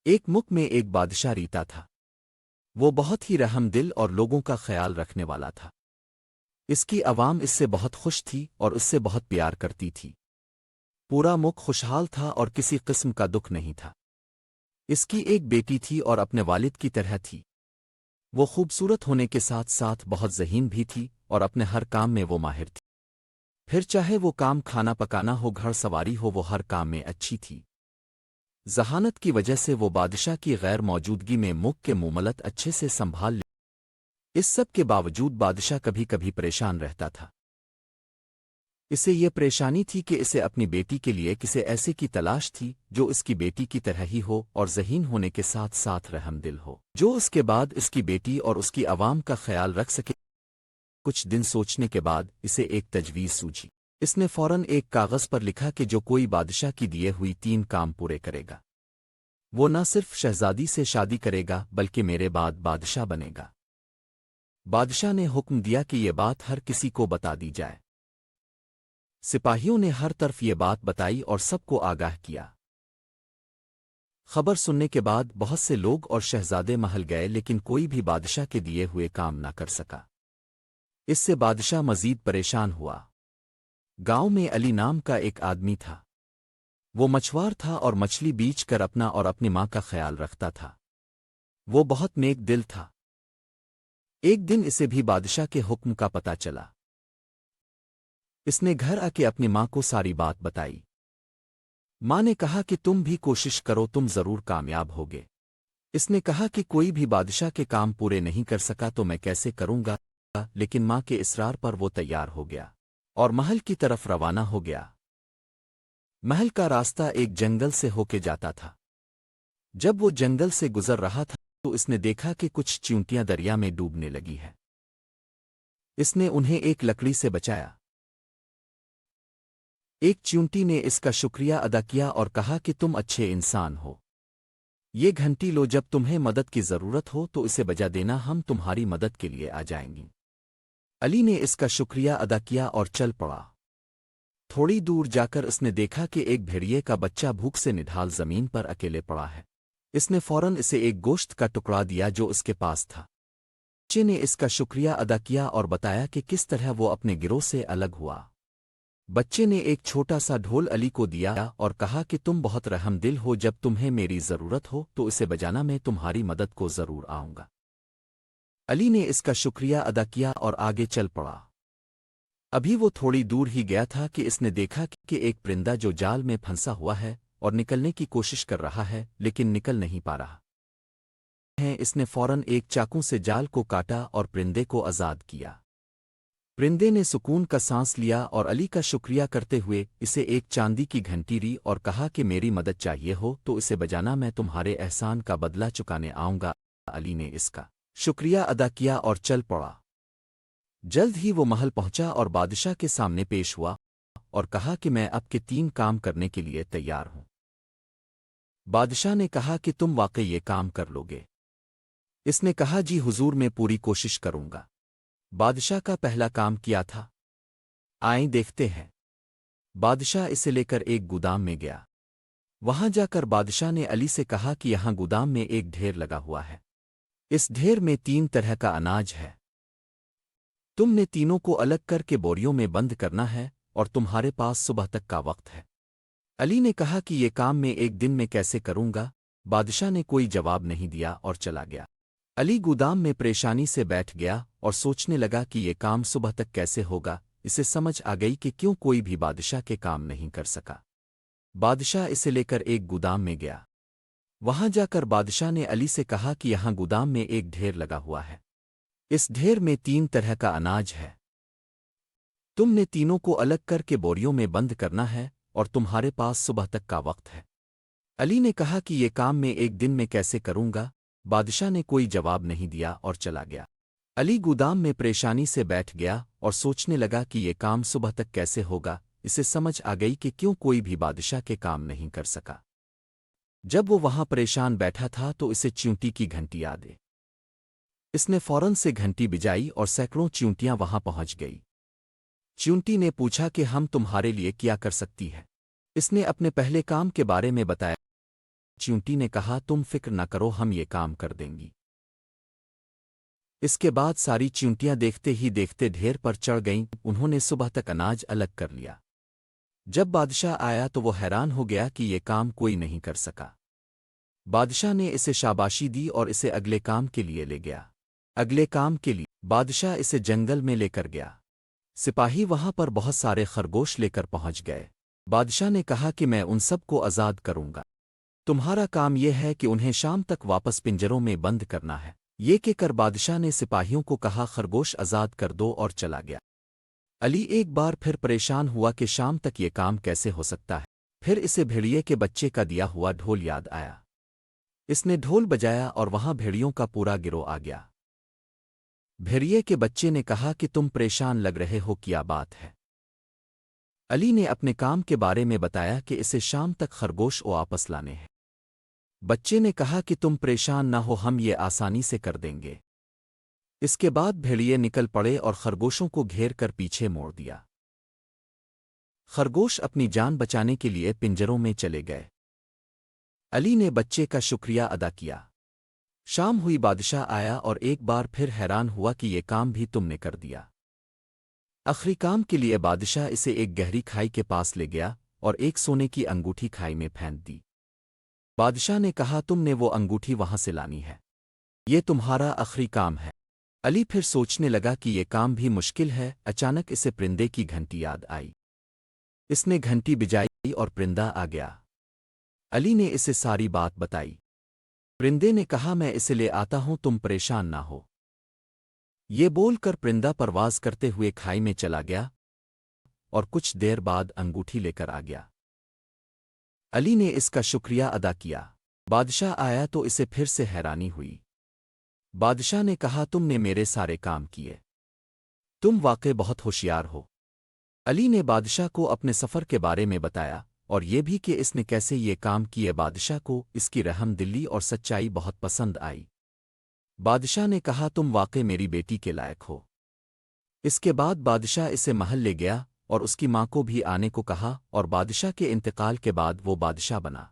ایک ملک میں ایک بادشاہ ریتا تھا۔ وہ بہت ہی رحم دل اور لوگوں کا خیال رکھنے والا تھا۔ اس کی عوام اس سے بہت خوش تھی اور اس سے بہت پیار کرتی تھی۔ پورا ملک خوشحال تھا اور کسی قسم کا دکھ نہیں تھا۔ اس کی ایک بیٹی تھی اور اپنے والد کی طرح تھی۔ وہ خوبصورت ہونے کے ساتھ ساتھ بہت ذہین بھی تھی اور اپنے ہر کام میں وہ ماہر تھی۔ پھر چاہے وہ کام کھانا پکانا ہو گھڑ سواری ہو وہ ہر کام میں اچھی تھی۔ ذہانت کی وجہ سے وہ بادشاہ کی غیر موجودگی میں ملک کے معاملات اچھے سے سنبھال لے۔ اس سب کے باوجود بادشاہ کبھی کبھی پریشان رہتا تھا۔ اسے یہ پریشانی تھی کہ اسے اپنی بیٹی کے لیے کسی ایسے کی تلاش تھی جو اس کی بیٹی کی طرح ہی ہو اور ذہین ہونے کے ساتھ ساتھ رحم دل ہو، جو اس کے بعد اس کی بیٹی اور اس کی عوام کا خیال رکھ سکے۔ کچھ دن سوچنے کے بعد اسے ایک تجویز سوچی۔ اس نے فوراً ایک کاغذ پر لکھا کہ جو کوئی بادشاہ کی دیے ہوئی 3 کام پورے کرے گا وہ نہ صرف شہزادی سے شادی کرے گا بلکہ میرے بعد بادشاہ بنے گا۔ بادشاہ نے حکم دیا کہ یہ بات ہر کسی کو بتا دی جائے۔ سپاہیوں نے ہر طرف یہ بات بتائی اور سب کو آگاہ کیا۔ خبر سننے کے بعد بہت سے لوگ اور شہزادے محل گئے لیکن کوئی بھی بادشاہ کے دیے ہوئے کام نہ کر سکا۔ اس سے بادشاہ مزید پریشان ہوا۔ گاؤں میں علی نام کا ایک آدمی تھا۔ وہ مچھوار تھا اور مچھلی بیچ کر اپنا اور اپنی ماں کا خیال رکھتا تھا۔ وہ بہت نیک دل تھا۔ ایک دن اسے بھی بادشاہ کے حکم کا پتہ چلا۔ اس نے گھر آ کے اپنی ماں کو ساری بات بتائی۔ ماں نے کہا کہ تم بھی کوشش کرو تم ضرور کامیاب ہوگے۔ اس نے کہا کہ کوئی بھی بادشاہ کے کام پورے نہیں کر سکا تو میں کیسے کروں گا، لیکن ماں کے اصرار پر وہ تیار ہو گیا اور محل کی طرف روانہ ہو گیا۔ محل کا راستہ ایک جنگل سے ہو کے جاتا تھا۔ جب وہ جنگل سے گزر رہا تھا تو اس نے دیکھا کہ کچھ چیونٹیاں دریا میں ڈوبنے لگی ہیں۔ اس نے انہیں ایک لکڑی سے بچایا۔ ایک چیونٹی نے اس کا شکریہ ادا کیا اور کہا کہ تم اچھے انسان ہو۔ یہ گھنٹی لو، جب تمہیں مدد کی ضرورت ہو تو اسے بجا دینا، ہم تمہاری مدد کے لیے آ جائیں گی۔ علی نے اس کا شکریہ ادا کیا اور چل پڑا۔ تھوڑی دور جا کر اس نے دیکھا کہ ایک بھیڑیے کا بچہ بھوک سے نڈھال زمین پر اکیلے پڑا ہے۔ اس نے فوراً اسے ایک گوشت کا ٹکڑا دیا جو اس کے پاس تھا۔ بچے نے اس کا شکریہ ادا کیا اور بتایا کہ کس طرح وہ اپنے گروہ سے الگ ہوا۔ بچے نے ایک چھوٹا سا ڈھول علی کو دیا اور کہا کہ تم بہت رحم دل ہو، جب تمہیں میری ضرورت ہو تو اسے بجانا، میں تمہاری مدد کو ضرور آؤں گا۔ علی نے اس کا شکریہ ادا کیا اور آگے چل پڑا۔ ابھی وہ تھوڑی دور ہی گیا تھا کہ اس نے دیکھا کہ ایک پرندہ جو جال میں پھنسا ہوا ہے اور نکلنے کی کوشش کر رہا ہے لیکن نکل نہیں پا رہا ہے۔ اس نے فوراً ایک چاقو سے جال کو کاٹا اور پرندے کو آزاد کیا۔ پرندے نے سکون کا سانس لیا اور علی کا شکریہ کرتے ہوئے اسے ایک چاندی کی گھنٹی دی اور کہا کہ میری مدد چاہیے ہو تو اسے بجانا، میں تمہارے احسان کا بدلہ چکانے آؤں گا۔ علی نے اس کا شکریہ ادا کیا اور چل پڑا۔ جلد ہی وہ محل پہنچا اور بادشاہ کے سامنے پیش ہوا اور کہا کہ میں اب کے 3 کام کرنے کے لیے تیار ہوں۔ بادشاہ نے کہا کہ تم واقعی یہ کام کر لو گے؟ اس نے کہا جی حضور، میں پوری کوشش کروں گا۔ بادشاہ کا پہلا کام کیا تھا؟ آئیں دیکھتے ہیں۔ بادشاہ اسے لے کر ایک گودام میں گیا۔ وہاں جا کر بادشاہ نے علی سے کہا کہ یہاں گودام میں ایک ڈھیر لگا ہوا ہے۔ اس ڈھیر میں 3 طرح کا اناج ہے۔ تم نے تینوں کو الگ کر کے بوریوں میں بند کرنا ہے اور تمہارے پاس صبح تک کا وقت ہے۔ علی نے کہا کہ یہ کام میں ایک دن میں کیسے کروں گا؟ بادشاہ نے کوئی جواب نہیں دیا اور چلا گیا۔ علی گودام میں پریشانی سے بیٹھ گیا اور سوچنے لگا کہ یہ کام صبح تک کیسے ہوگا۔ اسے سمجھ آ گئی کہ کیوں کوئی بھی بادشاہ کے کام نہیں کر سکا۔ بادشاہ اسے لے کر ایک گودام میں گیا۔ وہاں جا کر بادشاہ نے علی سے کہا کہ یہاں گودام میں ایک ڈھیر لگا ہوا ہے۔ اس ڈھیر میں 3 طرح کا اناج ہے۔ تم نے تینوں کو الگ کر کے بوریوں میں بند کرنا ہے اور تمہارے پاس صبح تک کا وقت ہے۔ علی نے کہا کہ یہ کام میں ایک دن میں کیسے کروں گا؟ بادشاہ نے کوئی جواب نہیں دیا اور چلا گیا۔ علی گودام میں پریشانی سے بیٹھ گیا اور سوچنے لگا کہ یہ کام صبح تک کیسے ہوگا۔ اسے سمجھ آ گئی کہ کیوں کوئی بھی بادشاہ کے کام نہیں کر سکا۔ جب وہ وہاں پریشان بیٹھا تھا تو اسے چیونٹی کی گھنٹی یاد آئی۔ اس نے فوراً سے گھنٹی بجائی اور سینکڑوں چیونٹیاں وہاں پہنچ گئی۔ چیونٹی نے پوچھا کہ ہم تمہارے لیے کیا کر سکتی ہے؟ اس نے اپنے پہلے کام کے بارے میں بتایا۔ چیونٹی نے کہا تم فکر نہ کرو ہم یہ کام کر دیں گی۔ اس کے بعد ساری چیونٹیاں دیکھتے ہی دیکھتے ڈھیر پر چڑھ گئیں، انہوں نے صبح تک اناج الگ کر لیا۔ جب بادشاہ آیا تو وہ حیران ہو گیا کہ یہ کام کوئی نہیں کر سکا۔ بادشاہ نے اسے شاباشی دی اور اسے اگلے کام کے لیے لے گیا۔ اگلے کام کے لیے بادشاہ اسے جنگل میں لے کر گیا۔ سپاہی وہاں پر بہت سارے خرگوش لے کر پہنچ گئے۔ بادشاہ نے کہا کہ میں ان سب کو آزاد کروں گا، تمہارا کام یہ ہے کہ انہیں شام تک واپس پنجروں میں بند کرنا ہے۔ یہ کہ کر بادشاہ نے سپاہیوں کو کہا خرگوش آزاد کر دو اور چلا گیا۔ علی ایک بار پھر پریشان ہوا کہ شام تک یہ کام کیسے ہو سکتا ہے۔ پھر اسے بھیڑیے کے بچے کا دیا ہوا ڈھول یاد آیا۔ اس نے ڈھول بجایا اور وہاں بھیڑیوں کا پورا گروہ آ گیا۔ بھیڑیے کے بچے نے کہا کہ تم پریشان لگ رہے ہو، کیا بات ہے؟ علی نے اپنے کام کے بارے میں بتایا کہ اسے شام تک خرگوش واپس لانے ہیں۔ بچے نے کہا کہ تم پریشان نہ ہو، ہم یہ آسانی سے کر دیں گے۔ اس کے بعد بھیڑیے نکل پڑے اور خرگوشوں کو گھیر کر پیچھے موڑ دیا۔ خرگوش اپنی جان بچانے کے لیے پنجروں میں چلے گئے۔ علی نے بچے کا شکریہ ادا کیا۔ شام ہوئی، بادشاہ آیا اور ایک بار پھر حیران ہوا کہ یہ کام بھی تم نے کر دیا۔ آخری کام کے لیے بادشاہ اسے ایک گہری کھائی کے پاس لے گیا اور ایک سونے کی انگوٹھی کھائی میں پھینک دی۔ بادشاہ نے کہا تم نے وہ انگوٹھی وہاں سے لانی ہے، یہ تمہارا آخری کام ہے۔ علی پھر سوچنے لگا کہ یہ کام بھی مشکل ہے۔ اچانک اسے پرندے کی گھنٹی یاد آئی۔ اس نے گھنٹی بجائی اور پرندہ آ گیا۔ علی نے اسے ساری بات بتائی۔ پرندے نے کہا میں اسے لے آتا ہوں، تم پریشان نہ ہو۔ یہ بول کر پرندہ پرواز کرتے ہوئے کھائی میں چلا گیا اور کچھ دیر بعد انگوٹھی لے کر آ گیا۔ علی نے اس کا شکریہ ادا کیا۔ بادشاہ آیا تو اسے پھر سے حیرانی ہوئی۔ بادشاہ نے کہا تم نے میرے سارے کام کیے، تم واقع بہت ہوشیار ہو۔ علی نے بادشاہ کو اپنے سفر کے بارے میں بتایا اور یہ بھی کہ اس نے کیسے یہ کام کیے۔ بادشاہ کو اس کی رحم دلی اور سچائی بہت پسند آئی۔ بادشاہ نے کہا تم واقع میری بیٹی کے لائق ہو۔ اس کے بعد بادشاہ اسے محل لے گیا اور اس کی ماں کو بھی آنے کو کہا اور بادشاہ کے انتقال کے بعد وہ بادشاہ بنا۔